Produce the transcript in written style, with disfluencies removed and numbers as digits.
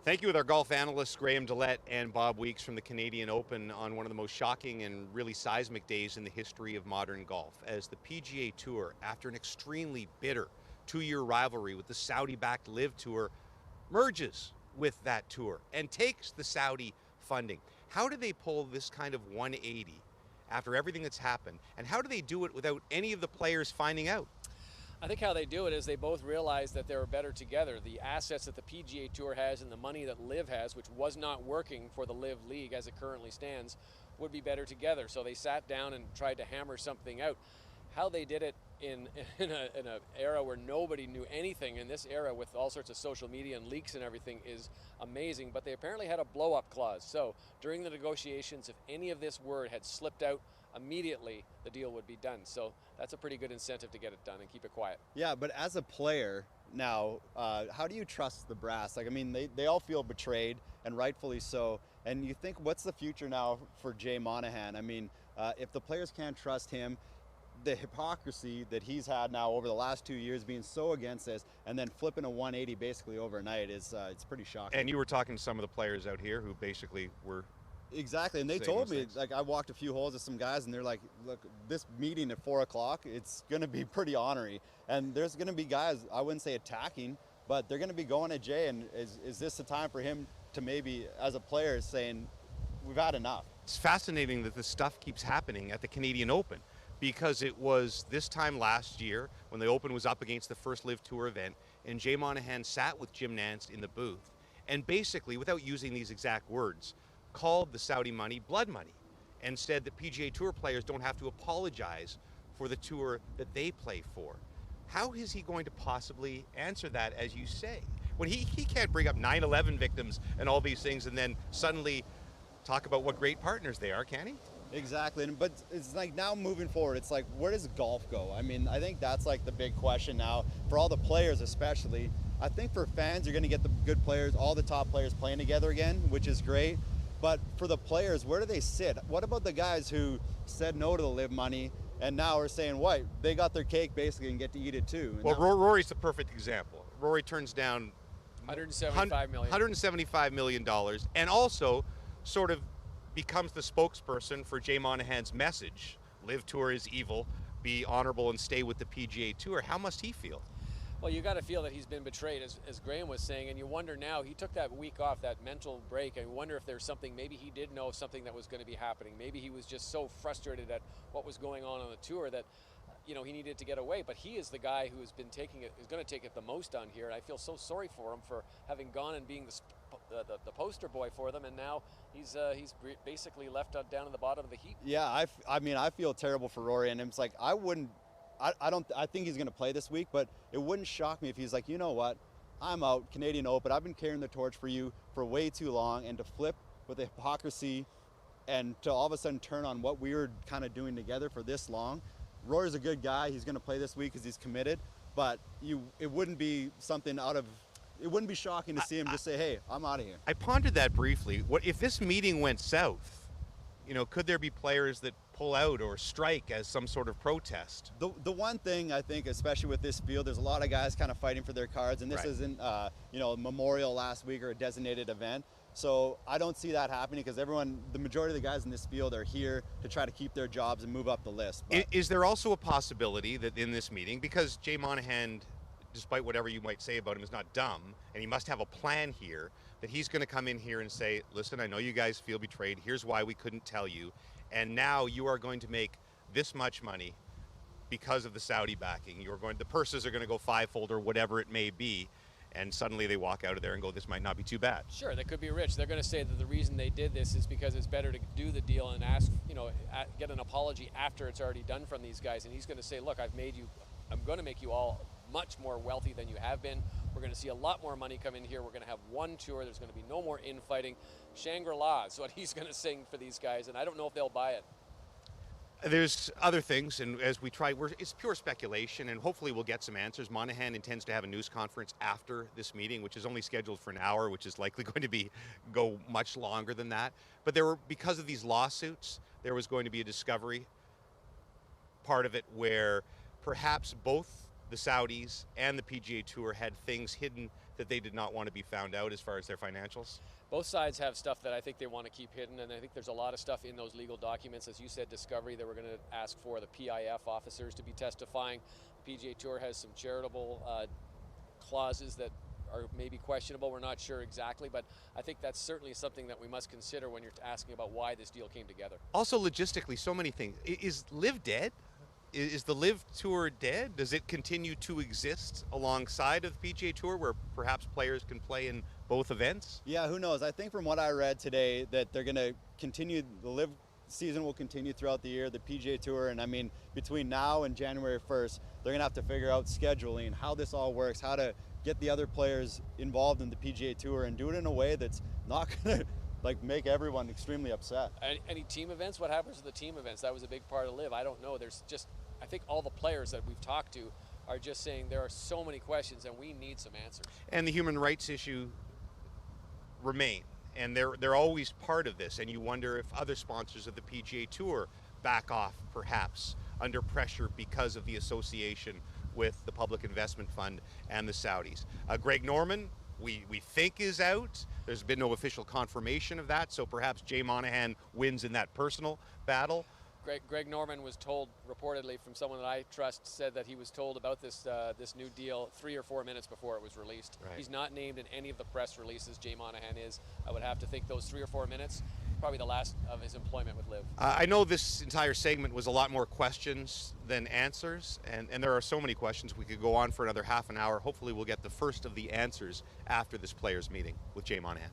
Thank you with our golf analysts, Graham DeLaet and Bob Weeks from the Canadian Open on one of the most shocking and really seismic days in the history of modern golf, as the PGA Tour, after an extremely bitter two-year rivalry with the Saudi-backed LIV Tour, merges with that tour and takes the Saudi funding. How do they pull this kind of 180 after everything that's happened, and how do they do it without any of the players finding out? I think how they do it is they both realize that they're better together. The assets that the PGA Tour has and the money that LIV has, which was not working for the LIV League as it currently stands, would be better together. So they sat down and tried to hammer something out. How they did it in an era where nobody knew anything, in this era with all sorts of social media and leaks and everything, is amazing. But they apparently had a blow-up clause. So during the negotiations, if any of this word had slipped out, immediately the deal would be done. So that's a pretty good incentive to get it done and keep it quiet. Yeah, but as a player now, how do you trust the brass? Like, I mean, they all feel betrayed, and rightfully so. And you think, what's the future now for Jay Monahan? I mean, if the players can't trust him, the hypocrisy that he's had now over the last 2 years, being so against this and then flipping a 180 basically overnight, is it's pretty shocking. And you were talking to some of the players out here who basically were exactly, and they told me, like, I walked a few holes with some guys and they're like, look, this meeting at 4 o'clock, it's going to be pretty ornery, and there's going to be guys, I wouldn't say attacking, but they're going to be going at Jay. And is this the time for him to maybe, as a player, saying we've had enough? It's fascinating that this stuff keeps happening at the Canadian Open, because it was this time last year when the Open was up against the first LIV Tour event, and Jay Monahan sat with Jim Nantz in the booth and basically, without using these exact words, called the Saudi money blood money and said that PGA Tour players don't have to apologize for the tour that they play for. How is he going to possibly answer that, as you say, when he can't bring up 9/11 victims and all these things and then suddenly talk about what great partners they are, can he? Exactly, but it's like now moving forward, it's like, where does golf go? I mean, I think that's like the big question now for all the players especially. I think for fans, you're going to get the good players, all the top players playing together again, which is great. But for the players, where do they sit? What about the guys who said no to the LIV money and now are saying, what, they got their cake basically and get to eat it too? And well, Rory's the perfect example. Rory turns down $175 million and also sort of becomes the spokesperson for Jay Monahan's message. LIV Tour is evil, be honorable and stay with the PGA Tour. How must he feel? Well, you got to feel that he's been betrayed, as Graham was saying, and you wonder now, he took that week off, that mental break, and you wonder if there's something, maybe he did know something that was going to be happening. Maybe he was just so frustrated at what was going on the tour that, you know, he needed to get away. But he is the guy who has been taking it, is going to take it the most on here, and I feel so sorry for him for having gone and being the poster boy for them, and now he's basically left down in the bottom of the heap. Yeah, I mean, I feel terrible for Rory, and it's like, I think he's going to play this week, but it wouldn't shock me if he's like, you know what, I'm out, Canadian Open, I've been carrying the torch for you for way too long, and to flip with the hypocrisy and to all of a sudden turn on what we were kind of doing together for this long. Rory's a good guy, he's going to play this week because he's committed, but it wouldn't be shocking to see him just say, hey, I'm out of here. I pondered that briefly. What if this meeting went south? You know, could there be players that pull out or strike as some sort of protest? The one thing I think, especially with this field, there's a lot of guys kind of fighting for their cards, and this isn't a Memorial last week or a designated event. So I don't see that happening because the majority of the guys in this field are here to try to keep their jobs and move up the list. Is there also a possibility that in this meeting, because Jay Monahan, despite whatever you might say about him, is not dumb, and he must have a plan here, that he's going to come in here and say, listen, I know you guys feel betrayed. Here's why we couldn't tell you. And now you are going to make this much money because of the Saudi backing. The purses are going to go fivefold or whatever it may be. And suddenly they walk out of there and go, this might not be too bad. Sure, they could be rich. They're going to say that the reason they did this is because it's better to do the deal and ask, get an apology after it's already done from these guys. And he's going to say, look, I'm going to make you all much more wealthy than you have been. We're going to see a lot more money come in here. We're going to have one tour. There's going to be no more infighting. Shangri-La is what he's going to sing for these guys, and I don't know if they'll buy it. There's other things, and as we try, it's pure speculation, and hopefully we'll get some answers. Monahan intends to have a news conference after this meeting, which is only scheduled for an hour, which is likely going to go much longer than that. But because of these lawsuits, there was going to be a discovery part of it where perhaps both the Saudis and the PGA Tour had things hidden that they did not want to be found out as far as their financials? Both sides have stuff that I think they want to keep hidden, and I think there's a lot of stuff in those legal documents, as you said, discovery, that we're going to ask for the PIF officers to be testifying. The PGA Tour has some charitable clauses that are maybe questionable. We're not sure exactly, but I think that's certainly something that we must consider when you're asking about why this deal came together. Also, logistically, so many things. Is LIV dead? Is the LIV Tour dead? Does it continue to exist alongside of the PGA Tour, where perhaps players can play in both events? Yeah, who knows? I think from what I read today that they're going to continue, the LIV season will continue throughout the year, the PGA Tour, and I mean, between now and January 1st, they're going to have to figure out scheduling, how this all works, how to get the other players involved in the PGA Tour and do it in a way that's not going to like make everyone extremely upset. Any team events? What happens to the team events? That was a big part of LIV. I don't know. There's just, I think all the players that we've talked to are just saying there are so many questions and we need some answers. And the human rights issue remain, and they're always part of this, and you wonder if other sponsors of the PGA Tour back off perhaps under pressure because of the association with the Public Investment Fund and the Saudis. Greg Norman, we think is out. There's been no official confirmation of that, so perhaps Jay Monahan wins in that personal battle. Greg Norman was told, reportedly from someone that I trust, said that he was told about this this new deal 3 or 4 minutes before it was released. Right. He's not named in any of the press releases. Jay Monahan is. I would have to think those 3 or 4 minutes, probably the last of his employment with LIV. I know this entire segment was a lot more questions than answers, and there are so many questions. We could go on for another half an hour. Hopefully we'll get the first of the answers after this players meeting with Jay Monahan.